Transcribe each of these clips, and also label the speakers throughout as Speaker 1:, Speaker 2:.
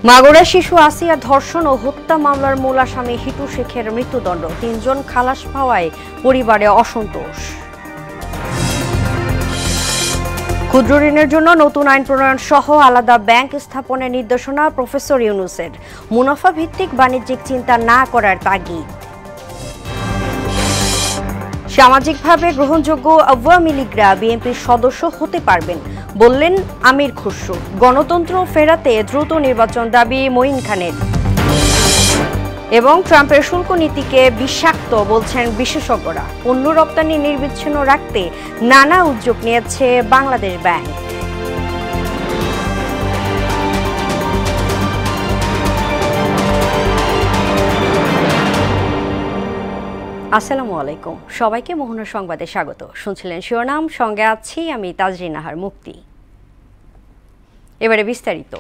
Speaker 1: মাগুরা শিশু আসিয়া ধর্ষণ ও হত্যা মামলার মূল আসামি হিটু শেখের মৃত্যুদণ্ড, ৩ জন খালাস পাওয়ায় পরিবারে অসন্তোষ। ক্ষুদ্র ঋণের জন্য নতুন আইন প্রণয়ন সহ আলাদা ব্যাংক স্থাপনের নির্দেশনা প্রফেসর ইউনূসের, মুনাফা ভিত্তিক বাণিজ্যিক চিন্তা না করার তাগিদ। সামাজিকভাবে গ্রহণযোগ্য আওয়ামী লীগরা বিএনপির সদস্য হতে পারবেন বললেন আমির খুসরু। গণতন্ত্র ফেরাতে দ্রুত নির্বাচন দাবি মঈন খানের। এবং ট্রাম্পের শুল্ক নীতিকে বিষাক্ত বলছেন বিশেষজ্ঞরা। পণ্য রপ্তানি নির্বিচ্ছিন্ন রাখতে নানা উদ্যোগ নিয়েছে বাংলাদেশ ব্যাংক। আসসালামু আলাইকুম, সবাইকে মোহনা সংবাদে স্বাগত। শুনছিলেন শিরোনাম, সঙ্গে আছি আমি তাজরিন নাহার মুক্তি। এবারে বিস্তারিত।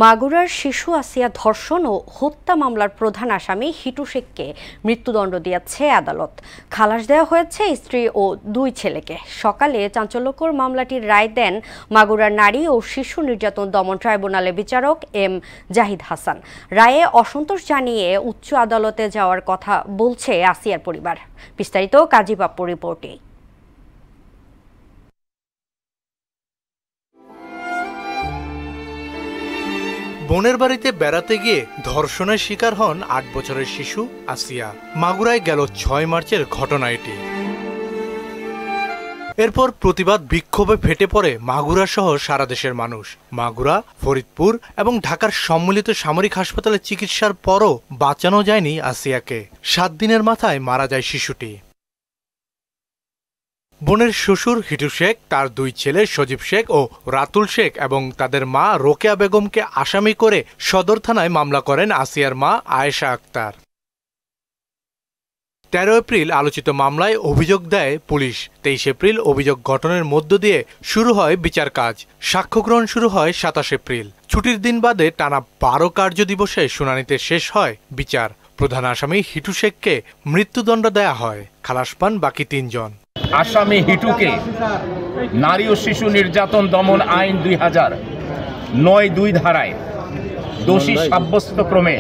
Speaker 1: মাগুরার শিশু আসিয়া ধর্ষণ ও হত্যা মামলার প্রধান আসামি হিটু শেখকে মৃত্যুদণ্ড দিয়েছে আদালত। খালাস দেওয়া হয়েছে স্ত্রী ও 2 ছেলেকে। সকালে চাঞ্চল্যকর মামলাটির রায় দেন মাগুরার নারী ও শিশু নির্যাতন দমন ট্রাইব্যুনালের বিচারক এম জাহিদ হাসান। রায়ে অসন্তোষ জানিয়ে উচ্চ আদালতে যাওয়ার কথা বলছে আসিয়ার পরিবার। বিস্তারিত কাজী পাপ্পু রিপোর্টে।
Speaker 2: বোনের বাড়িতে বেড়াতে গিয়ে ধর্ষণের শিকার হন 8 বছরের শিশু আসিয়া। মাগুরায় গেল 6 মার্চের ঘটনা এটি। এরপর প্রতিবাদ বিক্ষোভে ফেটে পড়ে মাগুরা সহ সারা দেশের মানুষ। মাগুরা, ফরিদপুর এবং ঢাকার সম্মিলিত সামরিক হাসপাতালে চিকিৎসার পরও বাঁচানো যায়নি আসিয়াকে। 7 দিনের মাথায় মারা যায় শিশুটি। বোনের শ্বশুর হিটু শেখ, তার 2 ছেলে সজীব শেখ ও রাতুল শেখ এবং তাদের মা রোকেয়া বেগমকে আসামি করে সদর থানায় মামলা করেন আসিয়ার মা আয়েশা আক্তার। 13 এপ্রিল আলোচিত মামলায় অভিযোগ দেয় পুলিশ। 23 এপ্রিল অভিযোগ গঠনের মধ্য দিয়ে শুরু হয় বিচার কাজ। সাক্ষ্য গ্রহণ শুরু হয় 27 এপ্রিল। ছুটির দিন বাদে টানা 12 কার্য দিবসে শুনানিতে শেষ হয় বিচার। প্রধান আসামি হিটু শেখকে মৃত্যুদণ্ড দেয়া হয়, খালাস পান বাকি 3 জন।
Speaker 3: আসামি হিটুকে নারী ও শিশু নির্যাতন দমন আইন 2009-2 ধারায় দোষী সাব্যস্ত ক্রমে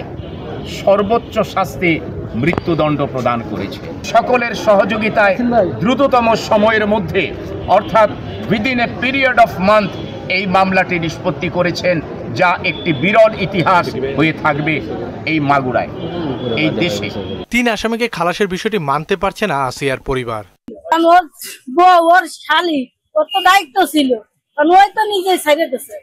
Speaker 3: সর্বোচ্চ শাস্তি মৃত্যুদণ্ড প্রদান করেছে। সকলের সহযোগিতায় দ্রুততম সময়ের মধ্যে অর্থাৎ within a period of month এই মামলাটি নিষ্পত্তি করেছেন, যা একটি বিরল ইতিহাস হয়ে থাকবে এই মাগুরায়, এই দেশে।
Speaker 2: 3 আসামিকে খালাসের বিষয়টি মানতে পারছে না আসিয়ার পরিবার।
Speaker 4: ওর শালি, ওর তো দায়িত্ব ছিল, ওই তো নিজে ছেড়ে গেছে।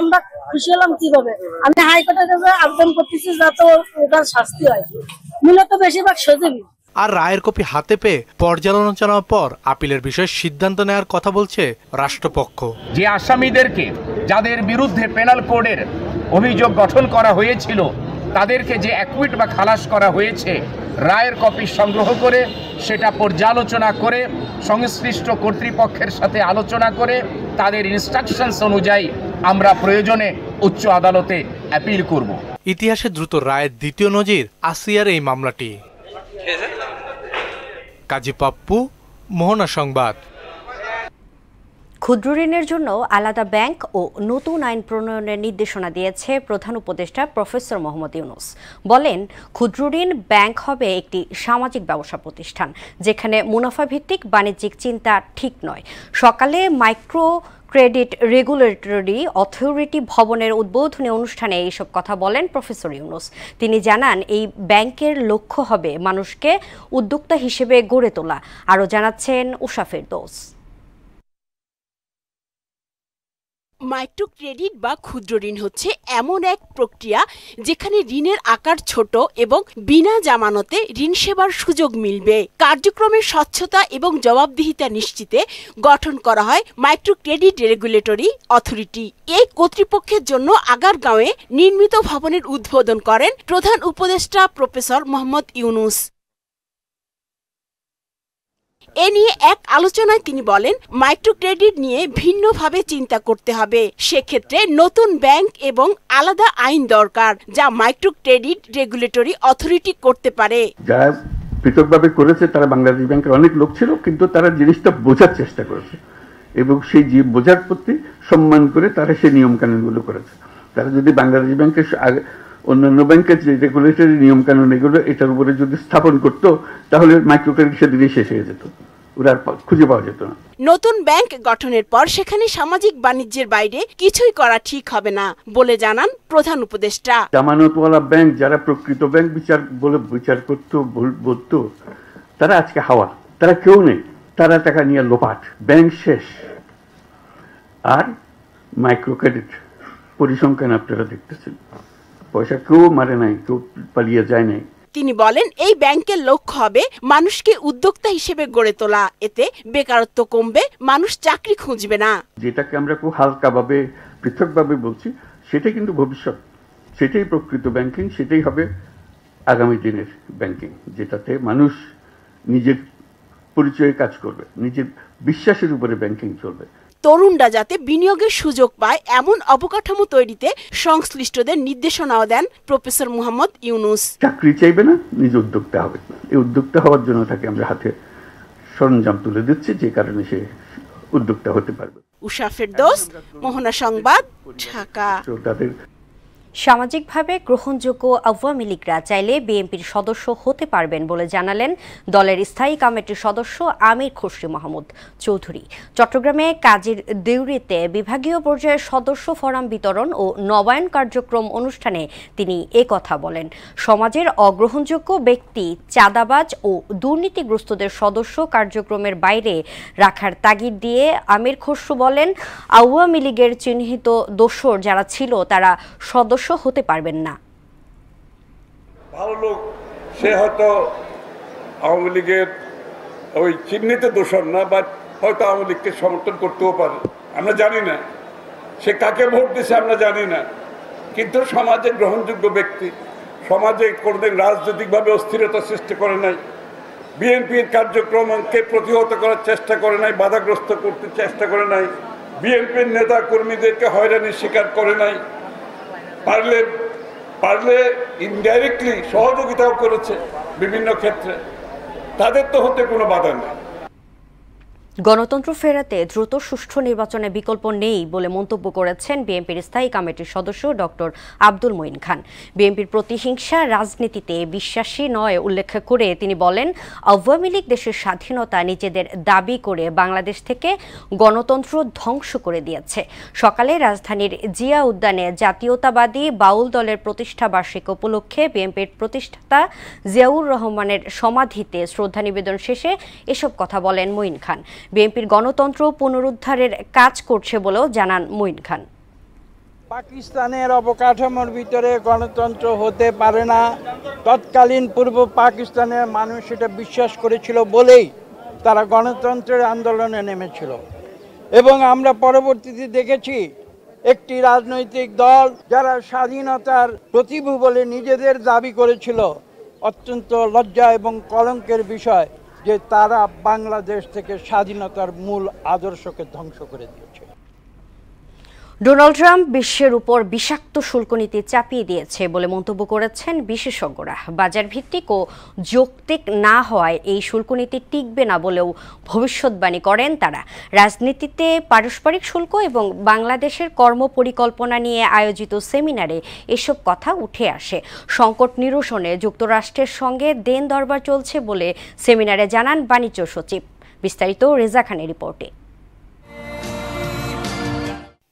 Speaker 4: আমরা খুশি হলাম কিভাবে? আমি হাইকোর্টের কাছে আবেদন করতেছি যাতে ওটার শাস্তি হয়, মূলত বেশিরভাগ সজীবী।
Speaker 2: আর রায়ের কপি হাতে পেয়ে পর্যালোচনার পর আপিলের বিষয়ে সিদ্ধান্ত নেওয়ার কথা বলছে রাষ্ট্রপক্ষ।
Speaker 3: যে আসামিদেরকে, যাদের বিরুদ্ধে পেনাল কোডের অভিযোগ গঠন করা হয়েছিল, তাদেরকে যে অ্যাকুইট বা খালাস করা হয়েছে, রায়ের কপি সংগ্রহ করে সেটা পর্যালোচনা করে সংশ্লিষ্ট কর্তৃপক্ষের সাথে আলোচনা করে তাদের ইনস্ট্রাকশনস অনুযায়ী আমরা প্রয়োজনে উচ্চ আদালতে অ্যাপিল করব।
Speaker 2: ইতিহাসে দ্রুত রায়ের দ্বিতীয় নজির আসিয়ার এই মামলাটি। কাজী পাপ্পু, মোহনা সংবাদ।
Speaker 1: ক্ষুদ্র ঋণের জন্য আলাদা ব্যাংক ও নতুন আইন প্রণয়নের নির্দেশনা দিয়েছে প্রধান উপদেষ্টা প্রফেসর মোহাম্মদ ইউনূস। বলেন, ক্ষুদ্র ঋণ ব্যাংক হবে একটি সামাজিক ব্যবসা প্রতিষ্ঠান, যেখানে মুনাফা ভিত্তিক বাণিজ্যিক চিন্তা ঠিক নয়। সকালে মাইক্রো ক্রেডিট রেগুলেটরি অথরিটি ভবনের উদ্বোধনী অনুষ্ঠানে এইসব কথা বলেন প্রফেসর ইউনূস। তিনি জানান, এই ব্যাংকের লক্ষ্য হবে মানুষকে উদ্যোক্তা হিসেবে গড়ে তোলা। আরও জানাচ্ছেন উষা ফেরদৌস।
Speaker 5: মাইক্রো ক্রেডিট বা ক্ষুদ্র ঋণ হচ্ছে এমন এক প্রক্রিয়া যেখানে ঋণের আকার ছোট এবং বিনা জামানতে ঋণ সেবার সুযোগ মিলবে। কার্যক্রমের স্বচ্ছতা এবং জবাবদিহিতা নিশ্চিতে গঠন করা হয় মাইক্রো ক্রেডিট রেগুলেটরি অথরিটি। এই কর্তৃপক্ষের জন্য আগারগাঁওয়ে নির্মিত ভবনের উদ্বোধন করেন প্রধান উপদেষ্টা প্রফেসর মোহাম্মদ ইউনূস। এ নিয়ে এক আলোচনায় তিনি বলেন, মাইক্রো ক্রেডিট নিয়ে ভিন্নভাবে চিন্তা করতে হবে। সেক্ষেত্রে নতুন ব্যাংক এবং আলাদা আইন দরকার, যা মাইক্রো ক্রেডিট রেগুলেটরি অথরিটি করতে পারে।
Speaker 6: যারা পৃথকভাবে করেছে তারা বাংলাদেশ ব্যাংকের অনেক লোক ছিল, কিন্তু তারা জিনিসটা বোঝার চেষ্টা করেছে এবং সেই বোঝার প্রতি সম্মান করে তারা সেই নিয়ম কানুনগুলো করেছে। তারা যদি বাংলাদেশ ব্যাংকের অন্যান্য ব্যাংকের যে রেগুলেটরি নিয়মকানুন এগুলো এটার উপরে যদি স্থাপন করতো তাহলে মাইক্রো ক্রেডিট সেদিনই শেষ হয়ে যেত, ওরা আর খুঁজে পাওয়া যেত না।
Speaker 5: নতুন ব্যাংক গঠনের পর সেখানে সামাজিক বাণিজ্যের বাইরে কিছুই করা ঠিক হবে না বলে জানান প্রধান উপদেষ্টা।
Speaker 6: জামানতওয়ালা ব্যাংক যারা প্রকৃত ব্যাংক বিচার করতো বলতো, তারা আজকে হাওয়া, তারা কেউ নেই, তারা টাকা নিয়ে লোপাট, ব্যাংক শেষ। আর মাইক্রো ক্রেডিট পরিসংখ্যান আপনারা দেখতেছেন, পয়সা কেউ মারে নাই, কেউ পালিয়ে যায় নাই।
Speaker 5: তিনি বলেন এই ব্যাংকের লক্ষ্য হবে মানুষকে উদ্যোক্তা হিসেবে গড়ে তোলা, এতে বেকারত্ব কমবে, মানুষ চাকরি খুঁজবে না।
Speaker 6: যেটাকে আমরা খুব হালকাভাবে পৃথকভাবে বলছি সেটাই কিন্তু ভবিষ্যৎ, সেটাই প্রকৃত ব্যাংকিং, সেটাই হবে আগামী দিনের ব্যাংকিং, যেটাতে মানুষ নিজের পরিচয়ে কাজ করবে, নিজের বিশ্বাসের উপরে ব্যাংকিং চলবে।
Speaker 5: তরুণরা যাতে বিনিয়োগের সুযোগ পায় এমন অবকাঠামো তৈরিতে সংশ্লিষ্টদের নির্দেশনাও দেন প্রফেসর মোহাম্মদ ইউনূস।
Speaker 6: চাকরি চাইবে না, নিজে উদ্যোক্তা হবে। এই উদ্যোক্তা হওয়ার জন্য তাকে আমরা হাতে সরঞ্জাম তুলে দিচ্ছি, যে কারণে সে উদ্যোক্তা হতে পারবে।
Speaker 5: উষা ফেরদৌস, মোহনা সংবাদ, ঢাকা।
Speaker 6: তাদের
Speaker 1: সামাজিকভাবে গ্রহণযোগ্য আওয়ামী লীগরা চাইলে বিএনপির সদস্য হতে পারবেন বলে জানালেন দলের স্থায়ী কমিটির সদস্য আমির খসরু মাহমুদ চৌধুরী। চট্টগ্রামে কাজীর দেউরিতে বিভাগীয় পর্যায়ের সদস্য ফরম বিতরণ ও নবায়ন কার্যক্রম অনুষ্ঠানে তিনি একথা বলেন। সমাজের অগ্রহণযোগ্য ব্যক্তি, চাঁদাবাজ ও দুর্নীতিগ্রস্তদের সদস্য কার্যক্রমের বাইরে রাখার তাগিদ দিয়ে আমির খসরু বলেন, আওয়ামী লীগের চিহ্নিত দোসর যারা ছিল তারা সদস্য হতে পারবেন না।
Speaker 7: ভালো লোক সে হয়তো আওয়ামী লীগের ওই চিহ্নিত দোষর না, বাট হয়তো আওয়ামী লীগকে সমর্থন করতেও পারে, আমরা জানি না সে কাকে ভোট দিছে, আমরা জানি না। কিন্তু সমাজে গ্রহণযোগ্য ব্যক্তি, সমাজে কোনোদিন রাজনৈতিকভাবে অস্থিরতা সৃষ্টি করে নাই, বিএনপির কার্যক্রমকে প্রতিহত করার চেষ্টা করে নাই, বাধাগ্রস্ত করতে চেষ্টা করে নাই, বিএনপির নেতা কর্মীদেরকে হয়রানির শিকার করে নাই, পারলে ইনডাইরেক্টলি সহযোগিতাও করেছে বিভিন্ন ক্ষেত্রে, তাদের তো হতে কোনো বাধা নেই।
Speaker 1: গণতন্ত্র ফেরাতে দ্রুত সুষ্ঠু নির্বাচনে বিকল্প নেই বলে মন্তব্য করেছেন বিএনপির স্থায়ী কমিটির সদস্য ডক্টর আব্দুল মঈন খান। বিএনপির প্রতিহিংসা রাজনীতিতে বিশ্বাসী নয় উল্লেখ করে তিনি বলেন, আওয়ামী লীগ দেশের স্বাধীনতা নিজেদের দাবি করে বাংলাদেশ থেকে গণতন্ত্র ধ্বংস করে দিয়েছে। সকালে রাজধানীর জিয়া উদ্যানে জাতীয়তাবাদী বাউল দলের প্রতিষ্ঠা বার্ষিকী উপলক্ষে বিএনপির প্রতিষ্ঠাতা জিয়াউর রহমানের সমাধিতে শ্রদ্ধা নিবেদন শেষে এসব কথা বলেন মঈন খান। বিএনপির গণতন্ত্র পুনরুদ্ধারের কাজ করছে বলেও জানান মঈন খান।
Speaker 8: পাকিস্তানের অবকাঠামোর ভিতরে গণতন্ত্র হতে পারে না, তৎকালীন পূর্ব পাকিস্তানের মানুষ এটা বিশ্বাস করেছিল বলেই তারা গণতন্ত্রের আন্দোলনে নেমেছিল। এবং আমরা পরবর্তীতে দেখেছি একটি রাজনৈতিক দল যারা স্বাধীনতার প্রতিভূ বলে নিজেদের দাবি করেছিল, অত্যন্ত লজ্জা এবং কলঙ্কের বিষয় যে তারা বাংলাদেশ থেকে স্বাধীনতার মূল আদর্শকে ধ্বংস করে দিয়েছে।
Speaker 1: ডোনাল্ড ট্রাম্প বিশ্বের উপর বিষাক্ত শুল্ক নীতি চাপিয়ে দিয়েছে বলে মন্তব্য করেছেন বিশেষজ্ঞরা। বাজার ভিত্তিক ও যৌক্তিক না হওয়ায় এই শুল্ক নীতি টিকবে না বলেও ভবিষ্যৎবাণী করেন তারা। রাজনীতিতে পারস্পরিক শুল্ক এবং বাংলাদেশের কর্মপরিকল্পনা নিয়ে আয়োজিত সেমিনারে এসব কথা উঠে আসে। সংকট নিরসনে যুক্তরাষ্ট্রের সঙ্গে দেন দরবার চলছে বলে সেমিনারে জানান বাণিজ্য সচিব। বিস্তারিত রেজা খানের রিপোর্টে।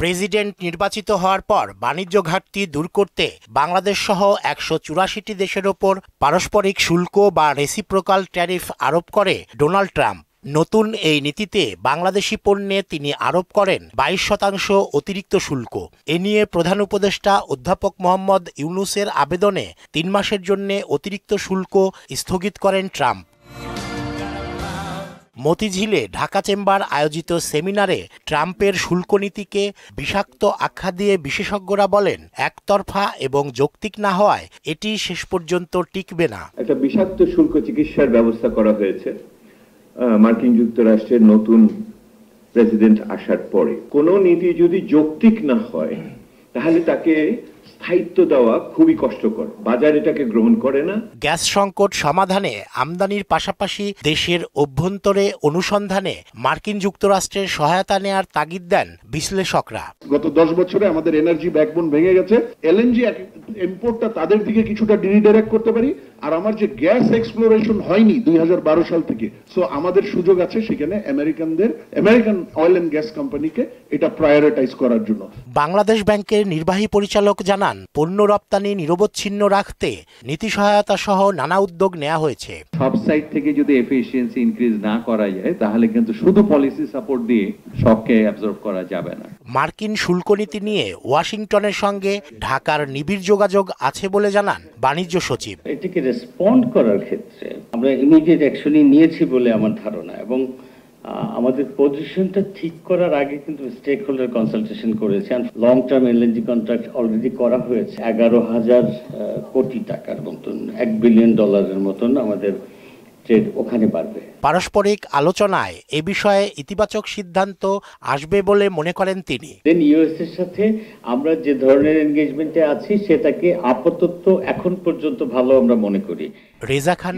Speaker 9: প্রেসিডেন্ট নির্বাচিত হওয়ার পর বাণিজ্য ঘাটতি দূর করতে বাংলাদেশ সহ ১৮৪টি দেশের ওপর পারস্পরিক শুল্ক বা রেসিপ্রোকাল ট্যারিফ আরোপ করে ডোনাল্ড ট্রাম্প। নতুন এই নীতিতে বাংলাদেশি পণ্যে তিনি আরোপ করেন ২২% অতিরিক্ত শুল্ক। এ নিয়ে প্রধান উপদেষ্টা অধ্যাপক মোহাম্মদ ইউনূসের আবেদনে ৩ মাসের জন্য অতিরিক্ত শুল্ক স্থগিত করেন ট্রাম্প। মতিঝিলে ঢাকা চেম্বার আয়োজিত সেমিনারে ট্রাম্পের শুল্ক নীতিকে বিষাক্ত আখ্যা দিয়ে বিশেষজ্ঞরা বলেন, একতরফা এবং যৌক্তিক না হওয়ায় এটি শেষ পর্যন্ত টিকবে না।
Speaker 10: একটা বিষাক্ত শুল্ক চিকিৎসার ব্যবস্থা করা হয়েছে মার্কিন যুক্তরাষ্ট্রের নতুন প্রেসিডেন্ট আসার পরে। কোন নীতি যদি যৌক্তিক না হয় তাহলে তাকে স্থায়িত্ব দেওয়া খুবই কষ্টকর। বাজার এটাকে গ্রহণ করে না।
Speaker 9: গ্যাস সংকট সমাধানে আমদানির পাশাপাশি দেশের অভ্যন্তরে অনুসন্ধানে মার্কিন যুক্তরাষ্ট্রের সহায়তা নেয়ার তাগিদ দেন বিশ্লেষকরা।
Speaker 11: গত 10 বছরে আমাদের এনার্জি ব্যাকবোন ভেঙে গেছে। এলএনজি ইম্পোর্টটা তাদের দিকে কিছুটা রিডাইরেক্ট করতে পারি। আর আমার যে গ্যাস এক্সপ্লোরেশন হয়নি 2012 সাল থেকে, সো আমাদের সুযোগ আছে সেখানে আমেরিকান অয়েল এন্ড গ্যাস কোম্পানিকে এটা প্রায়োরিটাইজ করার জন্য।
Speaker 9: বাংলাদেশ ব্যাংকের নির্বাহী পরিচালক জানান, পণ্য রপ্তানি নিরবচ্ছিন্ন রাখতে নীতি সহায়তা সহ নানা উদ্যোগ নেওয়া হয়েছে।
Speaker 12: সব সাইড থেকে যদি এফিসিয়েন্সি ইনক্রিজ না করা যায় তাহলে কিন্তু শুধু পলিসি সাপোর্ট দিয়ে শককে অ্যাবজর্ব করা যাবে না।
Speaker 9: মার্কিন শুল্ক নীতি নিয়ে ওয়াশিংটনের সঙ্গে ঢাকার নিবিড় যোগাযোগ আছে বলে জানান বাণিজ্য সচিব।
Speaker 13: এটিকে রেসপন্ড করার ক্ষেত্রে আমরা ইমিডিয়েট অ্যাকশনই নিয়েছি বলে আমার ধারণা, এবং আমাদের পজিশনটা ঠিক করার আগে কিন্তু স্টেক হোল্ডার কনসালটেশন করেছে। Long term LNG contract already করা হয়েছে 11,000 কোটি টাকার মতন, $1 বিলিয়ন মতন আমাদের ট্রেড ওখানে বাড়বে।
Speaker 9: পারস্পরিক আলোচনায় এ বিষয়ে ইতিবাচক সিদ্ধান্ত আসবে বলে মনে করেন তিনি।
Speaker 13: ইউএস এর সাথে আমরা যে ধরনের এনগেজমেন্টে আছি সেটাকে আপাতত এখন পর্যন্ত ভালো আমরা মনে করি।
Speaker 9: রেজা খান,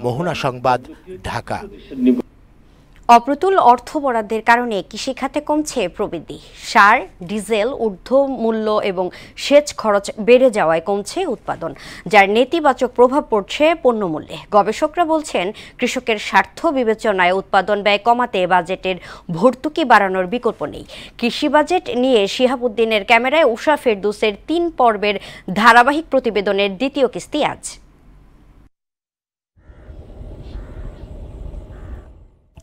Speaker 9: মোহনা সংবাদ, ঢাকা।
Speaker 1: অপ্রতুল অর্থ বরাদ্দের কারণে কৃষিখাতে কমছে প্রবৃদ্ধি। সার, ডিজেল ঊর্ধ্বমূল্য এবং সেচ খরচ বেড়ে যাওয়ায় কমছে উৎপাদন, যার নেতিবাচক প্রভাব পড়ছে পণ্যমূল্যে। গবেষকরা বলছেন, কৃষকের স্বার্থ বিবেচনায় উৎপাদন ব্যয় কমাতে বাজেটের ভর্তুকি বাড়ানোর বিকল্প নেই। কৃষি বাজেট নিয়ে শিহাবুদ্দিনের ক্যামেরায় উষা ফেরদৌসের 3 পর্বের ধারাবাহিক প্রতিবেদনের দ্বিতীয় কিস্তি আজ।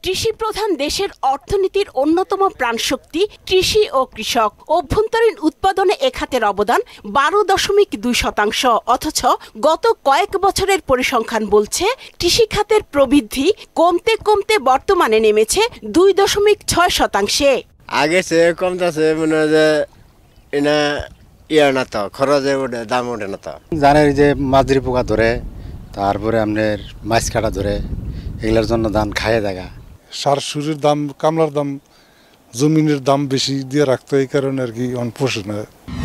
Speaker 5: কৃষি প্রধান দেশের অর্থনীতির অন্যতম প্রাণশক্তি কৃষি ও কৃষক। অভ্যন্তরীণ উৎপাদনে এ খাতের অবদান 12.2%, অথচ গত কয়েক বছরের পরিসংখ্যান বলছে কৃষি খাতের প্রবৃদ্ধি কমতে কমতে বর্তমানে নেমেছে 2.6%।
Speaker 14: আগে সে কমতেছে, মনে হয় যে এনা না তো খরচে ওঠে, দাম ওঠে না। তো
Speaker 15: জানের যে মাজরি পোকা ধরে, তারপরে আপনার মাছ কাটা ধরে, এগুলোর জন্য ধান খাইয়ে দেখা।
Speaker 16: সার সুরের দাম, কামলার দাম, জমিনের দাম বেশি দিয়ে রাখতো, এই কারণে আর কি পোষে না।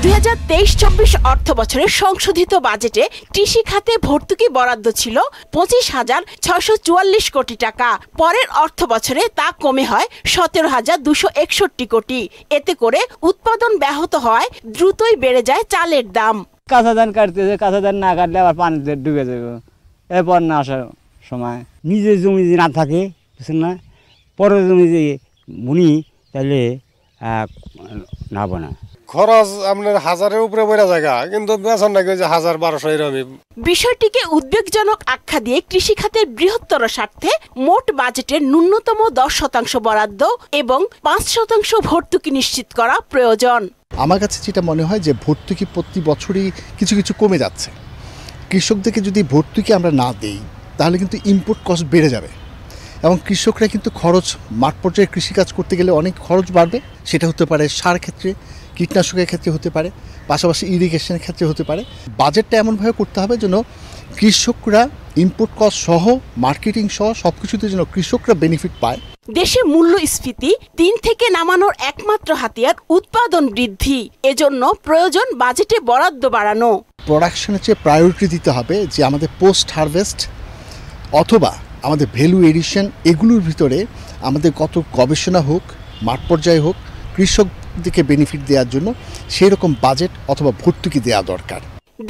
Speaker 5: 2023-24 অর্থ বছরের সংশোধিত বাজেটে কৃষি খাতে ভর্তুকি বরাদ্দ ছিল 25,644 কোটি টাকা। পরের অর্থ বছরে তা কমে হয় 17,261 কোটি। এতে করে উৎপাদন ব্যাহত হয়, দ্রুতই বেড়ে যায় চালের দাম।
Speaker 17: কাঁচা ধান কাটতেছে, কাঁচা ধান না কাটলে আবার পানিতে ডুবে যাবে। এরপর না আসার সময় নিজের জমি যদি না থাকে, বুঝছেন না, পরের জমি যে বুনি তাহলে নাবো না।
Speaker 16: খরচ আপনার 1000-এর উপরে বেড়ে জায়গা, কিন্তু বেতন নাকি 1000-1200 এরকম।
Speaker 5: বিষয়টিকে উদ্বেগজনক আখ্যা দিয়ে কৃষি খাতের বৃহত্তর স্বার্থে মোট বাজেটের ন্যূনতম 10% বরাদ্দ এবং 5% ভর্তুকি নিশ্চিত করা প্রয়োজন।
Speaker 18: আমার কাছে যেটা মনে হয় যে ভর্তুকি প্রতি বছরই কিছু কিছু কমে যাচ্ছে। কৃষকদেরকে যদি ভর্তুকি আমরা না দেই তাহলে কিন্তু ইম্পোর্ট কস্ট বেড়ে যাবে, এবং কৃষকরা কিন্তু খরচ, মাঠ পর্যায়ে কৃষিকাজ করতে গেলে অনেক খরচ বাড়বে। সেটা হতে পারে সার ক্ষেত্রে, কীটনাশকের ক্ষেত্রে হতে পারে, পাশাপাশি ইরিগেশনের ক্ষেত্রে হতে পারে। বাজেটটা এমনভাবে করতে হবে যেন কৃষকরা ইনপুট কস্ট সহ, মার্কেটিং সহ সব কিছুতে যেন কৃষকরা বেনিফিট পায়।
Speaker 5: দেশে মূল্যস্ফীতি 3 থেকে নামানোর একমাত্র হাতিয়ার উৎপাদন বৃদ্ধি। এজন্য প্রয়োজন বাজেটে বরাদ্দ বাড়ানো।
Speaker 18: প্রোডাকশনের চেয়ে প্রায়োরিটি দিতে হবে যে আমাদের পোস্ট হারভেস্ট অথবা আমাদের ভ্যালু এডিশন, এগুলোর ভিতরে আমাদের কত গবেষণা হোক, মাঠ পর্যায়ে হোক, কৃষকদেরকে বেনিফিট দেওয়ার জন্য সেই রকম বাজেট অথবা ভর্তুকি দেওয়া দরকার।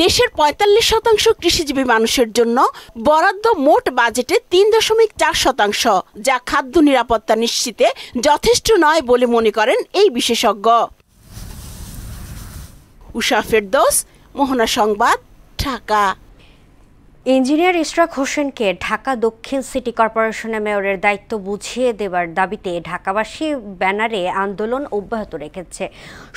Speaker 5: দেশের 45% কৃষিজীবী মানুষের জন্য বরাদ্দ মোট বাজেটে 3.4%, যা খাদ্য নিরাপত্তা নিশ্চিতে যথেষ্ট নয় বলে মনে করেন এই বিশেষজ্ঞ। উষা ফেরদৌস, মোহনা সংবাদ, ঢাকা।
Speaker 1: ইঞ্জিনিয়ার ইশরাক হোসেনকে ঢাকা দক্ষিণ সিটি কর্পোরেশনের মেয়রের দায়িত্ব বুঝিয়ে দেবার দাবিতে ঢাকাবাসী ব্যানারে আন্দোলন অব্যাহত রেখেছে।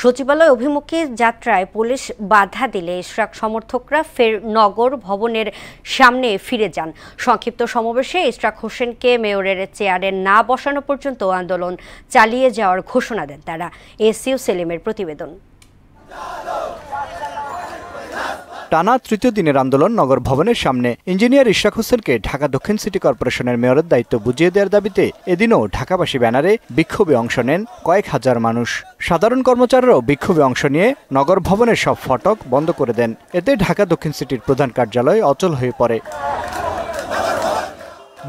Speaker 1: সচিবালয় অভিমুখী যাত্রায় পুলিশ বাধা দিলে ইশরাক সমর্থকরা ফের নগর ভবনের সামনে ফিরে যান। সংক্ষিপ্ত সমাবেশে ইশরাক হোসেনকে মেয়রের চেয়ারে না বসানো পর্যন্ত আন্দোলন চালিয়ে যাওয়ার ঘোষণা দেন তারা। এসইউ সেলিমের প্রতিবেদন।
Speaker 19: টানা তৃতীয় দিনের আন্দোলন নগর ভবনের সামনে। ইঞ্জিনিয়ার ইশরাক হোসেনকে ঢাকা দক্ষিণ সিটি কর্পোরেশনের মেয়রের দায়িত্ব বুঝিয়ে দেওয়ার দাবিতে এদিনও ঢাকাবাসী ব্যানারে বিক্ষোভে অংশ নেন কয়েক হাজার মানুষ। সাধারণ কর্মচারীরাও বিক্ষোভে অংশ নিয়ে নগর ভবনের সব ফটক বন্ধ করে দেন। এতে ঢাকা দক্ষিণ সিটির প্রধান কার্যালয় অচল হয়ে পড়ে।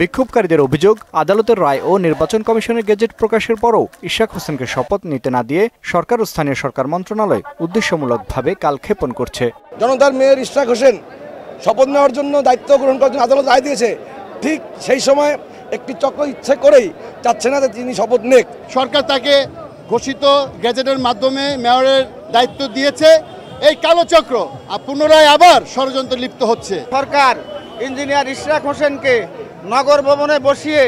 Speaker 19: বিক্ষোভকারীদের অভিযোগ, আদালতের রায় ও নির্বাচন কমিশনের গেজেট প্রকাশের পরও ইশরাক হোসেনকে শপথ নিতে না দিয়ে সরকার ও স্থানীয় সরকার মন্ত্রণালয় উদ্দেশ্যমূলকভাবে কালক্ষেপণ করছে।
Speaker 20: জনতার মেয়র ইশরাক হোসেন শপথ নেওয়ার জন্য, দায়িত্ব গ্রহণ করার জন্য আদালত রায় দিয়েছে, ঠিক সেই সময় একটি চক্র ইচ্ছে করেই চাচ্ছে না যে তিনি শপথ নেক।
Speaker 21: সরকার তাকে ঘোষিত গেজেটের মাধ্যমে মেয়রের দায়িত্ব দিয়েছে। এই কালো চক্র পুনরায় আবার ষড়যন্ত্রে লিপ্ত হচ্ছে।
Speaker 22: সরকার ইঞ্জিনিয়ার ইশরাক হোসেনকে নগর ভবনে বসিয়ে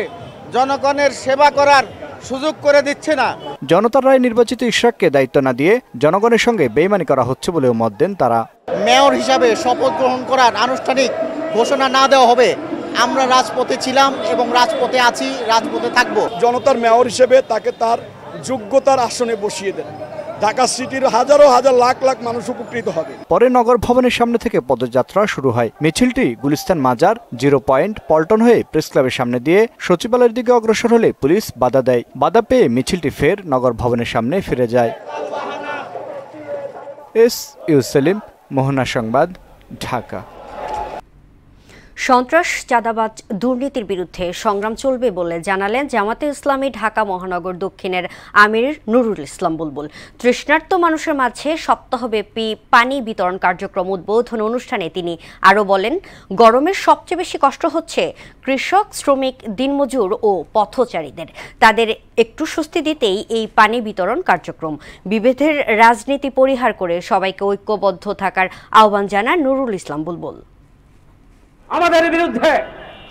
Speaker 22: জনগণের সেবা করার সুযোগ করে দিচ্ছে না।
Speaker 19: জনতার রায় নির্বাচিত ইশরাককে দায়িত্ব না দিয়ে জনগণের সঙ্গে বেইমানি করা হচ্ছে বলেও মত দেন তারা।
Speaker 22: মেয়র হিসাবে শপথ গ্রহণ করার আনুষ্ঠানিক ঘোষণা না দেওয়া হবে। আমরা রাজপথে ছিলাম এবং রাজপথে আছি, রাজপথে থাকব।
Speaker 20: জনতার মেয়র হিসেবে তাকে তার যোগ্যতার আসনে বসিয়ে দেন। ঢাকা সিটির হাজারো হাজার লাখ লাখ মানুষ উপকৃত হবে।
Speaker 19: পরে নগর ভবনের সামনে থেকে পদযাত্রা শুরু হয়। মিছিলটি গুলিস্তান মাজার, 0 পয়েন্ট, পল্টন হয়ে প্রেস ক্লাবের সামনে দিয়ে সচিবালয়ের দিকে অগ্রসর হলে পুলিশ বাধা দেয়। বাধা পেয়ে মিছিলটি ফের নগর ভবনের সামনে ফিরে যায়। ইউ সেলিম, মোহনা সংবাদ, ঢাকা।
Speaker 1: সন্ত্রাস, চাঁদাবাজ, দুর্নীতির বিরুদ্ধে সংগ্রাম চলবে বলে জানালেন জামাতে ইসলামী ঢাকা মহানগর দক্ষিণের আমির নুরুল ইসলাম বুলবুল। তৃষ্ণার্ত মানুষের মাঝে সপ্তাহব্যাপী পানি বিতরণ কার্যক্রম উদ্বোধন অনুষ্ঠানে তিনি আরও বলেন, গরমের সবচেয়ে বেশি কষ্ট হচ্ছে কৃষক, শ্রমিক, দিনমজুর ও পথচারীদের। তাদের একটু স্বস্তি দিতেই এই পানি বিতরণ কার্যক্রম। বিভেদের রাজনীতি পরিহার করে সবাইকে ঐক্যবদ্ধ থাকার আহ্বান জানান নুরুল ইসলাম বুলবুল।
Speaker 23: আমাদের বিরুদ্ধে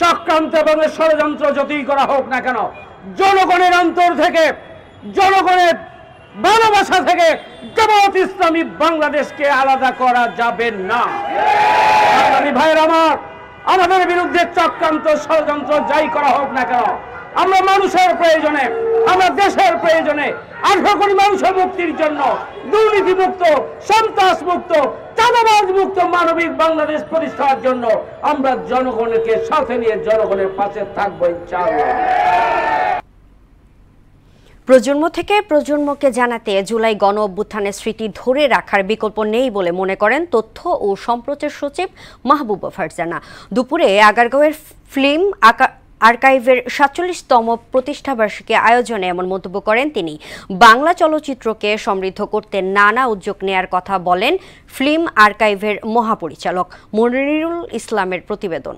Speaker 23: চক্রান্ত এবং ষড়যন্ত্র যতই করা হোক না কেন, জনগণের অন্তর থেকে, জনগণের ভালোবাসা থেকে জামাত ইসলামী বাংলাদেশকে আলাদা করা যাবে না। ভাইয়ের আমার, আমাদের বিরুদ্ধে চক্রান্ত ষড়যন্ত্র যাই করা হোক না কেন, আমরা মানুষের প্রয়োজনে, আমরা দেশের প্রয়োজনে, 18 কোটি মানুষের মুক্তির জন্য, দুর্নীতি মুক্ত, সন্ত্রাস মুক্ত, চাঁদাবাজ মুক্ত মানবিক বাংলাদেশ প্রতিষ্ঠার জন্য আমরা জনগণকে সাথে নিয়ে জনগণের পাশে থাকবো ইনশাআল্লাহ।
Speaker 1: প্রজন্ম থেকে প্রজন্মকে জানাতে জুলাই গণ অভ্যুত্থানের স্মৃতি ধরে রাখার বিকল্প নেই বলে মনে করেন তথ্য ও সম্প্রচার সচিব মাহবুবা ফারজানা। দুপুরে আগারগাঁওয়ের ফিল্ম আর্কাইভের 47তম প্রতিষ্ঠাবার্ষিকী আয়োজনে এমন মন্তব্য করেন তিনি। বাংলা চলচ্চিত্রকে সমৃদ্ধ করতে নানা উদ্যোগ নেয়ার কথা বলেন ফিল্ম আর্কাইভের মহাপরিচালক মনিরুল ইসলামের প্রতিবেদন।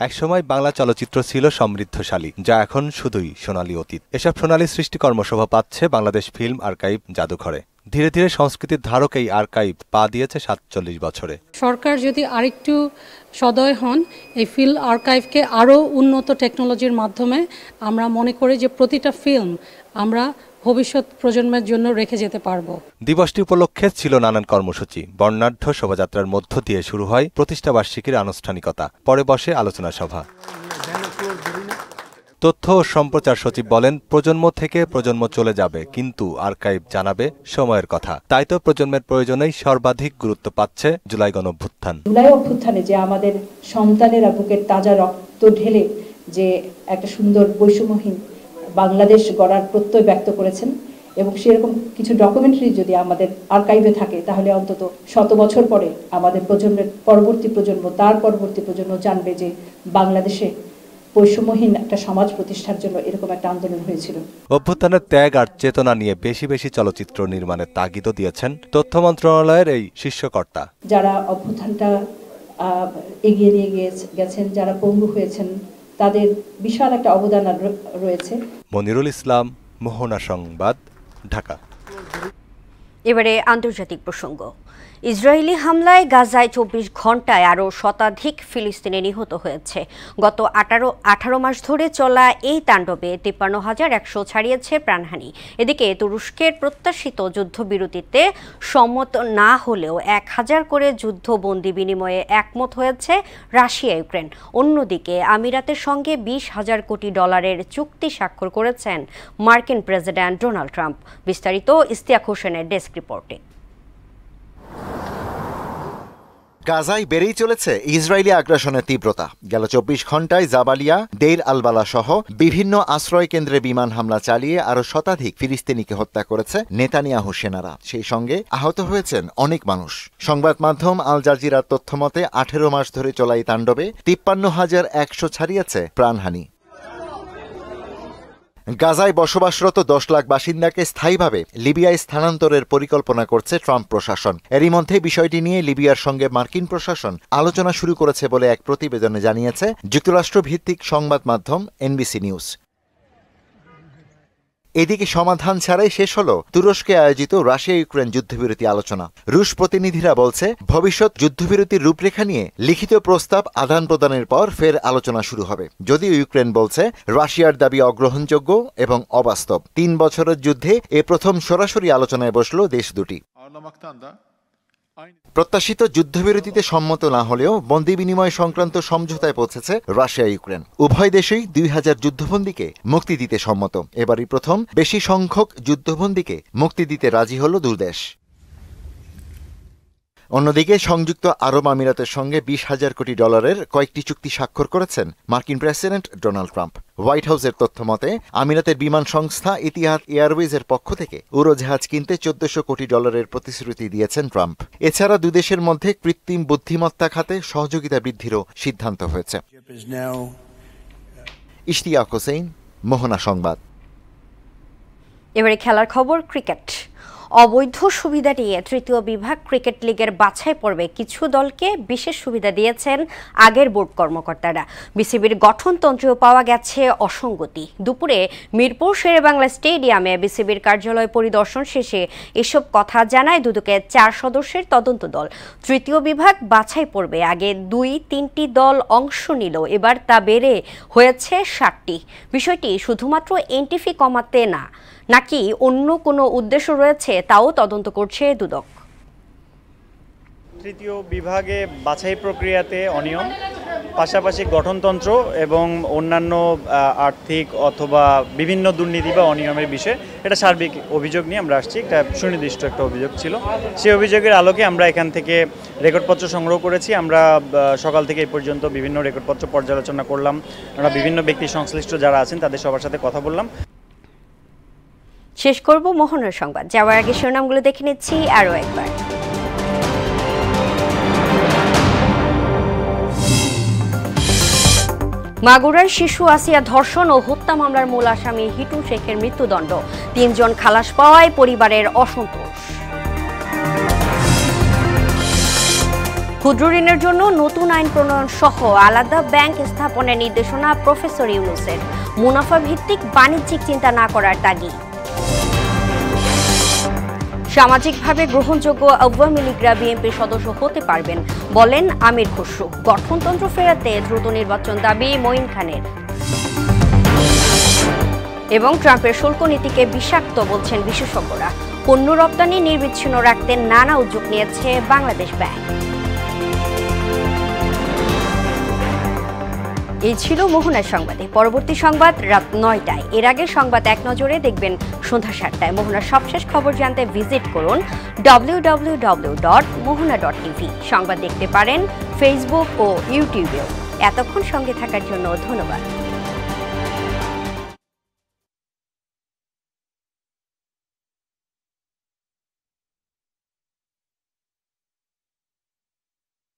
Speaker 24: একসময় বাংলা চলচ্চিত্র ছিল সমৃদ্ধশালী, যা এখন শুধুই সোনালী অতীত। এসব সোনালী সৃষ্টিকর্ম শোভা পাচ্ছে বাংলাদেশ ফিল্ম আর্কাইভ জাদুঘরে। ধীরে ধীরে সংস্কৃতির ধারক এই আর্কাইভ পা দিয়েছে 47 বছরে।
Speaker 25: সরকার যদি আরেকটু সদয় হন, এই ফিল্ম আর্কাইভকে আরও উন্নত টেকনোলজির মাধ্যমে আমরা মনে করি যে প্রতিটা ফিল্ম আমরা ভবিষ্যৎ প্রজন্মের জন্য রেখে যেতে পারবো।
Speaker 24: দিবসটি উপলক্ষে ছিল নানান কর্মসূচি। বর্ণাঢ্য শোভাযাত্রার মধ্য দিয়ে শুরু হয় প্রতিষ্ঠাবার্ষিকীর আনুষ্ঠানিকতা। পরে বসে আলোচনা সভা। তথ্য ও সম্প্রচার সচিব বলেন, প্রজন্ম থেকে প্রজন্ম চলে যাবে, কিন্তু আর্কাইভ জানাবে সময়ের কথা। তাই তো প্রজন্মের প্রয়োজনেই সর্বাধিক গুরুত্ব পাচ্ছে জুলাই গণঅভ্যুত্থান।
Speaker 26: জুলাই অভ্যুত্থানে যে আমাদের সন্তানেরা বুকের তাজা রক্ত ঢেলে যে একটা সুন্দর বৈষম্যহীন বাংলাদেশ গড়ার প্রত্যয় ব্যক্ত করেছেন, এবং সেরকম কিছু ডকুমেন্টারি যদি আমাদের আর্কাইভে থাকে, তাহলে অন্তত 100 বছর পরে আমাদের প্রজন্মের পরবর্তী প্রজন্ম, তার পরবর্তী প্রজন্ম জানবে যে বাংলাদেশে বৈষম্যহীন একটা সমাজ প্রতিষ্ঠার জন্য এরকম একটা আন্দোলন হয়েছিল।
Speaker 24: অভ্যুত্থানের ত্যাগ আর চেতনা নিয়ে বেশি বেশি চলচ্চিত্র নির্মাণের তাগিদও দিয়েছেন তথ্য মন্ত্রণালয়ের এই শীর্ষকর্তা।
Speaker 26: যারা অভ্যুত্থানটা এগিয়ে নিয়ে গেছেন, যারা পঙ্গু হয়েছেন, তাদের বিশাল একটা অবদান রয়েছে।
Speaker 24: মনিরুল ইসলাম, মোহনা সংবাদ, ঢাকা।
Speaker 1: এবারে আন্তর্জাতিক প্রসঙ্গ। ইসরায়েলি হামলায় গাজায় ২৪ ঘণ্টায় আরও শতাধিক ফিলিস্তিনি নিহত হয়েছে। গত 18 মাস ধরে চলা এই তাণ্ডবে ৫৩,১০০ ছাড়িয়েছে প্রাণহানি। এদিকে তুরস্কের প্রত্যাশিত যুদ্ধবিরতিতে সম্মত না হলেও ১,০০০ করে যুদ্ধবন্দী বিনিময়ে একমত হয়েছে রাশিয়া ইউক্রেন। অন্যদিকে আমিরাতের সঙ্গে $২০,০০০ কোটি চুক্তি স্বাক্ষর করেছেন মার্কিন প্রেসিডেন্ট ডোনাল্ড ট্রাম্প। বিস্তারিত ইস্তিয়াক হোসেনের ডেস্ক রিপোর্টে।
Speaker 2: গাজায় বেড়েই চলেছে ইসরায়েলি আগ্রাসনের তীব্রতা। গেল ২৪ ঘণ্টায় জাবালিয়া, দেইর আল-বালা সহ বিভিন্ন আশ্রয় কেন্দ্রে বিমান হামলা চালিয়ে আরও শতাধিক ফিলিস্তিনিকে হত্যা করেছে নেতানিয়াহু সেনারা। সেই সঙ্গে আহত হয়েছেন অনেক মানুষ। সংবাদ মাধ্যম আল জাজিরার তথ্যমতে ১৮ মাস ধরে চলা এই তাণ্ডবে ৫৩,১০০ ছাড়িয়েছে প্রাণহানি। গাজায় বসবাসরত ১০ লাখ বাসিন্দাকে স্থায়ীভাবে লিবিয়ায় স্থানান্তরের পরিকল্পনা করছে ট্রাম্প প্রশাসন। এরই মধ্যে বিষয়টি নিয়ে লিবিয়ার সঙ্গে মার্কিন প্রশাসন আলোচনা শুরু করেছে বলে এক প্রতিবেদনে জানিয়েছে যুক্তরাষ্ট্র ভিত্তিক সংবাদ মাধ্যম এনবিসি নিউজ। এদিকে সমাধান ছাড়াই শেষ হল তুরস্কে আয়োজিত রাশিয়া ইউক্রেন যুদ্ধবিরতি আলোচনা। রুশ প্রতিনিধিরা বলছে ভবিষ্যৎ যুদ্ধবিরতির রূপরেখা নিয়ে লিখিত প্রস্তাব আদান প্রদানের পর ফের আলোচনা শুরু হবে। যদিও ইউক্রেন বলছে রাশিয়ার দাবি অগ্রহণযোগ্য এবং অবাস্তব। ৩ বছরের যুদ্ধে এ প্রথম সরাসরি আলোচনায় বসল দেশ দুটি। প্রত্যাশিত যুদ্ধবিরতিতে সম্মত না হলেও বন্দী বিনিময় সংক্রান্ত সমঝোতায় পৌঁছেছে রাশিয়া ইউক্রেন। উভয় দেশেই ২,০০০ যুদ্ধবন্দীকে মুক্তি দিতে সম্মত। এবারই প্রথম বেশি সংখ্যক যুদ্ধবন্দীকে মুক্তি দিতে রাজি হল দুই দেশ। অন্যদিকে সংযুক্ত আরব আমিরাতের সঙ্গে $২০,০০০ কোটি কয়েকটি চুক্তি স্বাক্ষর করেছেন মার্কিন প্রেসিডেন্ট ডোনাল্ড ট্রাম্প। হোয়াইট হাউসের তথ্যমতে আমিরাতের বিমান সংস্থা ইতিহাদ এয়ারওয়েজের পক্ষ থেকে উড়োজাহাজ কিনতে $১৪০০ কোটি প্রতিশ্রুতি দিয়েছেন ট্রাম্প। এছাড়া দুই দেশের মধ্যে কৃত্রিম বুদ্ধিমত্তা খাতে সহযোগিতা বৃদ্ধিরও সিদ্ধান্ত হয়েছে। ইশতিয়াক হোসেন, মোহনা সংবাদ।
Speaker 1: এবারে খেলার খবর, ক্রিকেট। অবৈধ সুবিধা নিয়ে তৃতীয় বিভাগ ক্রিকেট লিগের বাছাই পর্বে কিছু দলকে বিশেষ সুবিধা দিয়েছেন আগের বোর্ড কর্মকর্তারা। বিসিবির গঠনতন্ত্রেও পাওয়া গেছে অসঙ্গতি। দুপুরে মিরপুর শেরেবাংলা স্টেডিয়ামে বিসিবির কার্যালয় পরিদর্শন শেষে এসব কথা জানায় দুদকের ৪ সদস্যের তদন্ত দল। তৃতীয় বিভাগ বাছাই পর্বে আগে ২-৩টি দল অংশ নিল, এবার তা বেড়ে হয়েছে ৬০টি। বিষয়টি শুধুমাত্র এন্ট্রি কমাতে নাকি অন্য কোনো উদ্দেশ্য রয়েছে তাও তদন্ত করছে দুদক।
Speaker 3: তৃতীয় বিভাগে বাছাই প্রক্রিয়াতে অনিয়ম, পাশাপাশি গঠনতন্ত্র এবং অন্যান্য আর্থিক অথবা বিভিন্ন দুর্নীতি বা অনিয়মের বিষয়ে এটা সার্বিক অভিযোগ নিয়ে আমরা আসছি। একটা সুনির্দিষ্ট একটা অভিযোগ ছিল, সেই অভিযোগের আলোকে আমরা এখান থেকে রেকর্ডপত্র সংগ্রহ করেছি। আমরা সকাল থেকে এই পর্যন্ত বিভিন্ন রেকর্ডপত্র পর্যালোচনা করলাম। আমরা বিভিন্ন ব্যক্তি সংশ্লিষ্ট যারা আছেন তাদের সবার সাথে কথা বললাম।
Speaker 1: শেষ করব মোহনার সংবাদ। যাওয়ার আগে শিরোনামগুলো দেখে নিচ্ছি আরও একবার। মাগুরার শিশু আসিয়া ধর্ষণ ও হত্যা মামলার মূল আসামি হিটু শেখের মৃত্যুদণ্ড। ৩ জন খালাস পাওয়ায় পরিবারের অসন্তোষ। ক্ষুদ্র ঋণের জন্য নতুন আইন প্রণয়ন সহ আলাদা ব্যাংক স্থাপনের নির্দেশনা প্রফেসর ইউনূসের। মুনাফা ভিত্তিক বাণিজ্যিক চিন্তা না করার তাগিদ। সামাজিকভাবে গ্রহণযোগ্য আওয়ামী লীগরা বিএনপির সদস্য হতে পারবেন বলেন আমির খসরু। গঠনতন্ত্র ফেরাতে দ্রুত নির্বাচন দাবি মঈন খানের। এবং ট্রাম্পের শুল্ক নীতিকে বিষাক্ত বলছেন বিশেষজ্ঞরা। পণ্য রপ্তানি নির্বিচ্ছিন্ন রাখতে নানা উদ্যোগ নিয়েছে বাংলাদেশ ব্যাংক। এই ছিল মোহনার সংবাদে। পরবর্তী সংবাদ রাত ৯টায়। এর আগে সংবাদ এক নজরে দেখবেন সন্ধ্যা ৭টায়। মোহনার সবশেষ খবর জানতে ভিজিট করুন www.mohana.tv। সংবাদ দেখতে পারেন ফেসবুক ও ইউটিউবেও। এতক্ষণ সঙ্গে থাকার জন্য ধন্যবাদ।